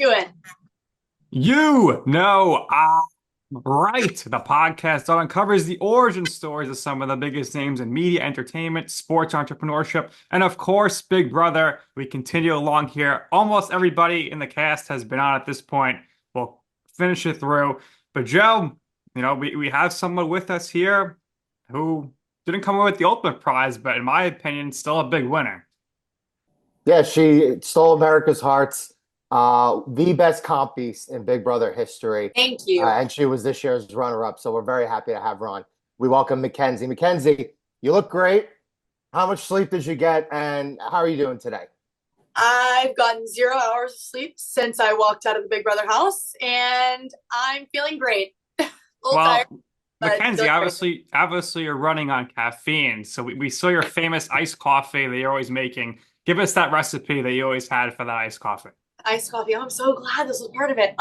doing? You know, right. The podcast that uncovers the origin stories of some of the biggest names in media, entertainment, sports entrepreneurship, and of course, Big Brother. We continue along here. Almost everybody in the cast has been on at this point. We'll finish it through. But Joe, we have someone with us here who didn't come away with the ultimate prize, but in my opinion, still a big winner. Yeah, she stole America's hearts. The best comp piece in Big Brother history. Thank you. And she was this year's runner-up. So we're very happy to have her on. We welcome Makensy. Makensy, you look great. How much sleep did you get? And how are you doing today? I've gotten 0 hours of sleep since I walked out of the Big Brother house, and I'm feeling great. A little tired, Well, but Mackenzie, feeling great. obviously you're running on caffeine. So we saw your famous iced coffee that you're always making. Give us that recipe that you always had for that iced coffee. Iced coffee. Oh, I'm so glad this was part of it.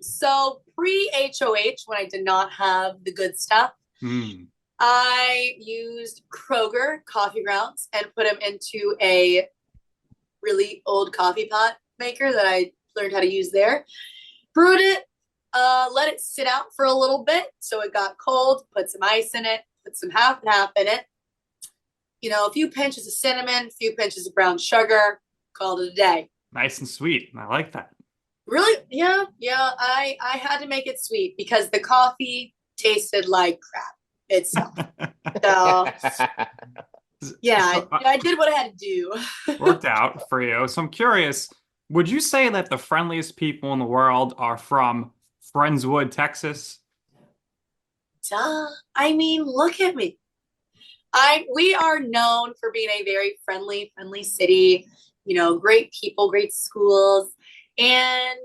So pre-HOH, when I did not have the good stuff, Mm, I used Kroger coffee grounds and put them into a really old coffee pot maker that I learned how to use there. Brewed it, let it sit out for a little bit so it got cold, put some ice in it, put some half and half in it. A few pinches of cinnamon, a few pinches of brown sugar, called it a day. nice and sweet. I like that. Really? Yeah, yeah. I had to make it sweet because the coffee tasted like crap itself. So yeah, So, I did what I had to do. worked out for you. So I'm curious, would you say that the friendliest people in the world are from Friendswood, Texas? Duh. I mean, look at me. We are known for being a very friendly city, great people, great schools, and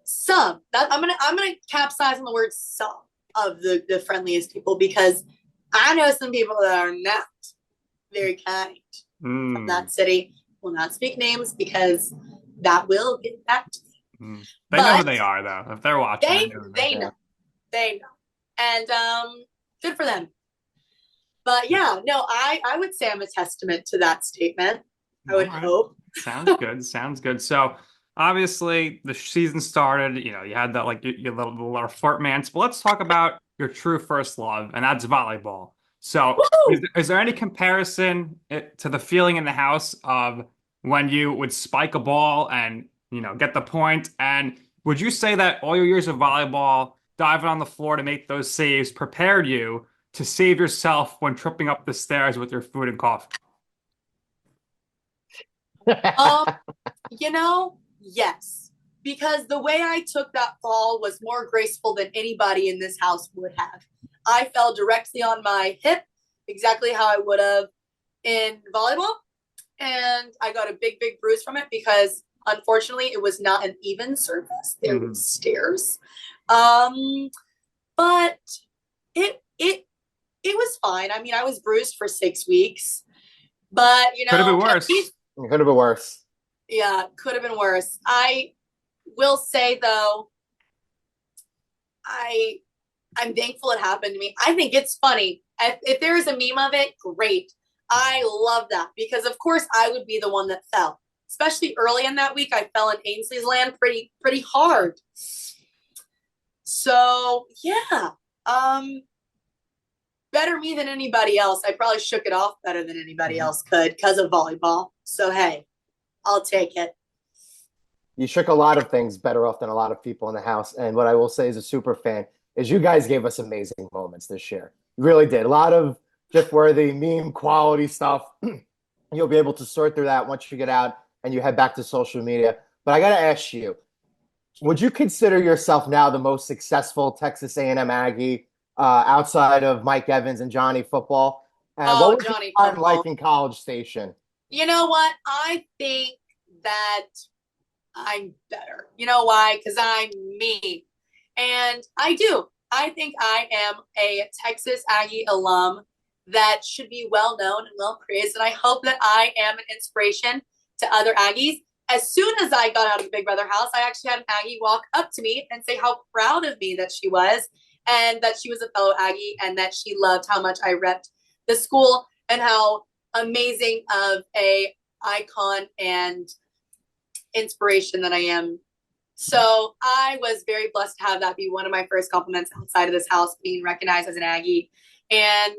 some that I'm gonna capsize on the word some of the friendliest people because I know some people that are not very kind from Mm, that city. Will not speak names because that will get back to me. They know who But they are, though. If they're watching, they they know who they are. they know. They know. And good for them. But yeah, no, I would say I'm a testament to that statement. I All would right. hope. Sounds good. Sounds good. So obviously the season started, you had that like your little flirt mance, but let's talk about your true first love, and that's volleyball. So Woo! is there any comparison to the feeling in the house of when you would spike a ball and, get the point? And would you say that all your years of volleyball, diving on the floor to make those saves, prepared you to save yourself when tripping up the stairs with your food and coffee? Um, yes. Because the way I took that fall was more graceful than anybody in this house would have. I fell directly on my hip, exactly how I would have in volleyball. And I got a big bruise from it because unfortunately it was not an even surface. There were Mhm. stairs. Um, but it it it was fine. I mean, I was bruised for 6 weeks, but Could have been at worse. least It could have been worse. yeah, could have been worse. I will say though, I I'm thankful it happened to me. I think it's funny. If there is a meme of it, great. I love that because of course I would be the one that fell. Especially early in that week, I fell in Ainsley's land pretty hard. So yeah, um, better me than anybody else. I probably shook it off better than anybody Mhm. else could because of volleyball. So hey, I'll take it. You shook a lot of things better off than a lot of people in the house. And what I will say as a super fan is you guys gave us amazing moments this year. You really did. A lot of GIF-worthy, meme quality stuff. You'll be able to sort through that once you get out and you head back to social media. But I got to ask you, would you consider yourself now the most successful Texas A&M Aggie outside of Mike Evans and Johnny Football? And what Oh, was your Johnny time like football. in College Station? You know what? I think that I'm better. You know why? Because I'm me. And I do. I think I am a Texas Aggie alum that should be well known and well praised. And I hope that I am an inspiration to other Aggies. As soon as I got out of the Big Brother house, I actually had an Aggie walk up to me and say how proud of me that she was and that she was a fellow Aggie and that she loved how much I repped the school and how amazing of a icon and inspiration that I am. So I was very blessed to have that be one of my first compliments outside of this house, being recognized as an Aggie. And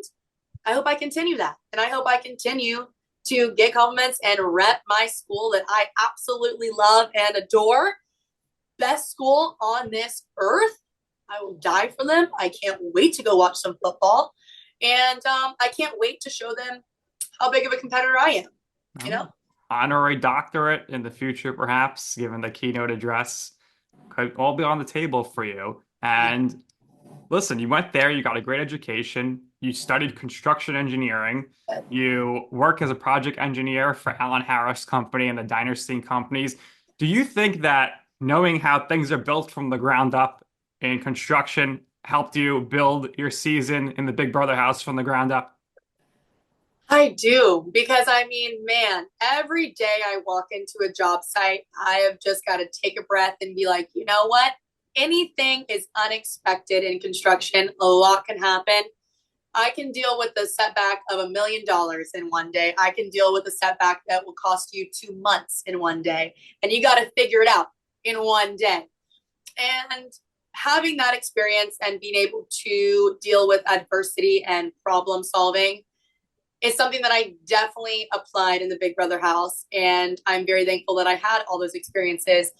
I hope I continue that. And I hope I continue to get compliments and rep my school that I absolutely love and adore. Best school on this earth. I will die for them. I can't wait to go watch some football. And I can't wait to show them how big of a competitor I am. You know? Honorary doctorate in the future, perhaps, given the keynote address, could all be on the table for you. And listen, you went there, you got a great education, you studied construction engineering, you work as a project engineer for Allen Harris Company and the Dinerstein companies. Do you think that knowing how things are built from the ground up in construction helped you build your season in the Big Brother house from the ground up? I do, because I mean, man, every day I walk into a job site, I have just got to take a breath and be like, you know what? Anything is unexpected in construction. A lot can happen. I can deal with the setback of $1 million in one day. I can deal with a setback that will cost you 2 months in one day. And you got to figure it out in one day. And having that experience and being able to deal with adversity and problem solving is something that I definitely applied in the Big Brother house. And I'm very thankful that I had all those experiences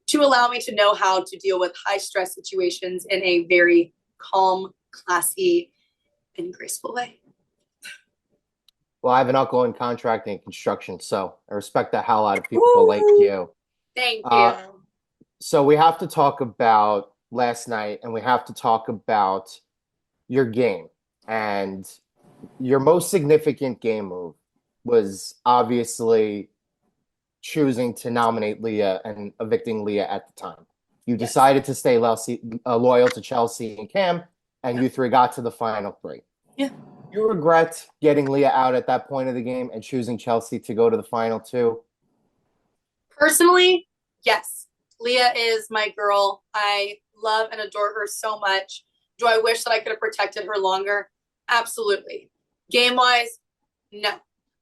to allow me to know how to deal with high stress situations in a very calm, classy, and graceful way. Well, I have an uncle in contracting and construction, so I respect the hell out of people like you. Thank you. So we have to talk about last night, and we have to talk about your game. And your most significant game move was obviously choosing to nominate Leah and evicting Leah at the time. You decided to stay loyal to Chelsie and Cam, and you three got to the final three. Yeah. You regret getting Leah out at that point of the game and choosing Chelsie to go to the final two? Personally, yes. Leah is my girl. I love and adore her so much. Do I wish that I could have protected her longer? Absolutely. Game-wise, no.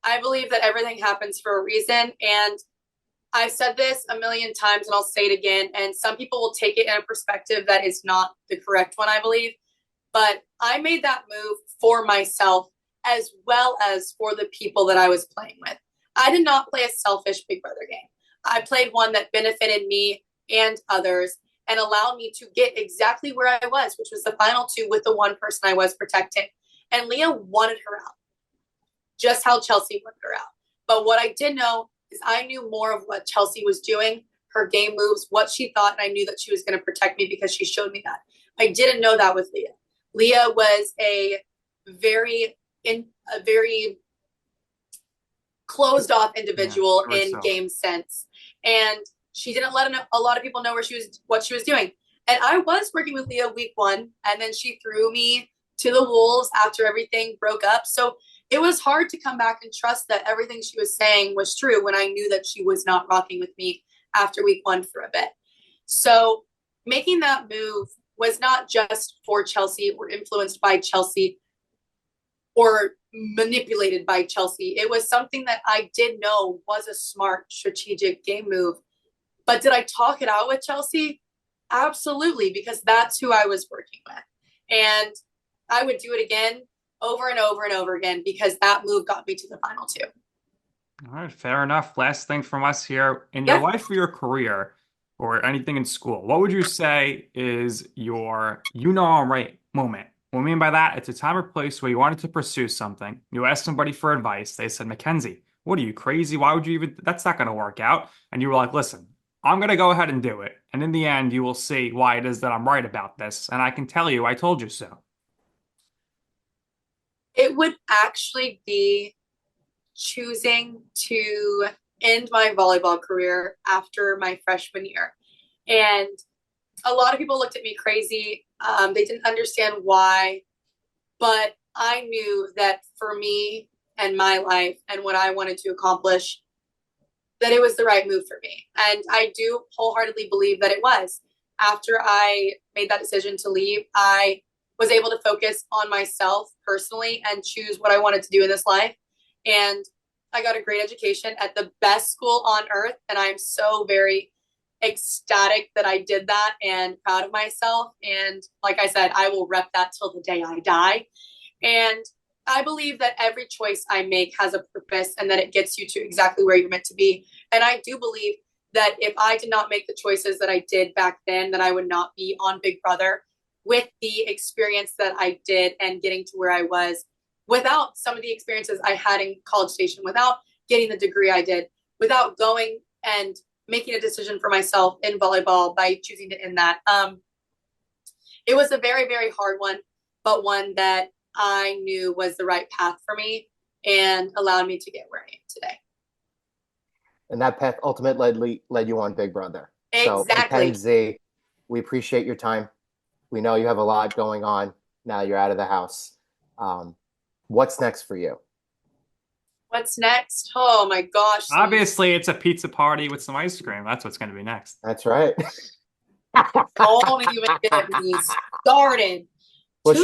I believe that everything happens for a reason, and I've said this a million times, and I'll say it again, and some people will take it in a perspective that is not the correct one, I believe. But I made that move for myself as well as for the people that I was playing with. I did not play a selfish Big Brother game. I played one that benefited me and others and allowed me to get exactly where I was, which was the final two with the one person I was protecting. And Leah wanted her out, just how Chelsie wanted her out. But what I did know is I knew more of what Chelsie was doing, her game moves, what she thought, and I knew that she was going to protect me because she showed me that. I didn't know that with Leah. Leah was a very closed off individual in game sense, and she didn't let a lot of people know what she was doing. And I was working with Leah week one, and then she threw me to the wolves after everything broke up. So it was hard to come back and trust that everything she was saying was true when I knew that she was not rocking with me after week one for a bit. So making that move was not just for Chelsie or influenced by Chelsie or manipulated by Chelsie. It was something that I did know was a smart strategic game move. But did I talk it out with Chelsie? Absolutely, because that's who I was working with. And I would do it again over and over and over again because that move got me to the final two. All right, fair enough. Last thing from us here. In your life or your career or anything in school, what would you say is your you know I'm right moment? What I mean by that, it's a time or place where you wanted to pursue something. You asked somebody for advice. They said, Makensy, what are you, crazy? Why would you even, that's not going to work out. And you were like, listen, I'm going to go ahead and do it. And in the end, you will see why it is that I'm right about this. And I can tell you, I told you so. It would actually be choosing to end my volleyball career after my freshman year. And a lot of people looked at me crazy. They didn't understand why, but I knew that for me and my life and what I wanted to accomplish, that it was the right move for me. And I do wholeheartedly believe that it was. After I made that decision to leave, I was able to focus on myself personally and choose what I wanted to do in this life. And I got a great education at the best school on earth. And I'm so very ecstatic that I did that and proud of myself. And like I said, I will rep that till the day I die. And I believe that every choice I make has a purpose and that it gets you to exactly where you're meant to be. And I do believe that if I did not make the choices that I did back then, that I would not be on Big Brother with the experience that I did and getting to where I was without some of the experiences I had in College Station, without getting the degree I did, without going and making a decision for myself in volleyball by choosing to end that. It was a very, very hard one, but one that I knew was the right path for me and allowed me to get where I am today. And that path ultimately led you on Big Brother. Exactly. So, Makensy, we appreciate your time. We know you have a lot going on now you're out of the house. What's next for you? What's next? Oh my gosh. Obviously, it's a pizza party with some ice cream. That's what's going to be next. That's right. Don't even get me started. Well,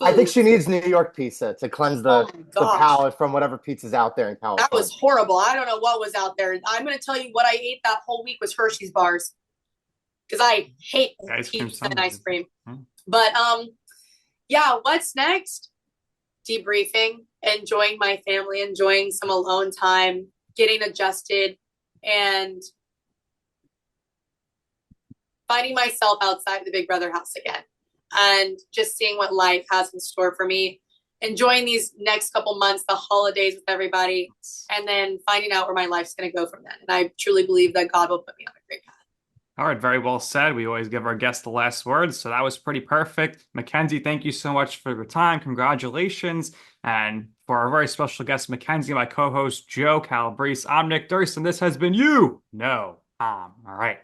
I think she needs New York pizza to cleanse the palate from whatever pizza's out there in California. That was horrible. I don't know what was out there. I'm going to tell you what I ate that whole week was Hershey's bars. Because I hate pizza and ice cream. But yeah, what's next? Debriefing, enjoying my family, enjoying some alone time, getting adjusted, and finding myself outside the Big Brother house again. And just seeing what life has in store for me, enjoying these next couple months, the holidays with everybody, and then finding out where my life's going to go from then. And I truly believe that God will put me on a great path. All right, very well said. We always give our guests the last words, so that was pretty perfect. Makensy, thank you so much for your time. Congratulations. And for our very special guest, Makensy, my co-host, Joe Calabrese, I'm Nick Durst, and this has been You Know. All right.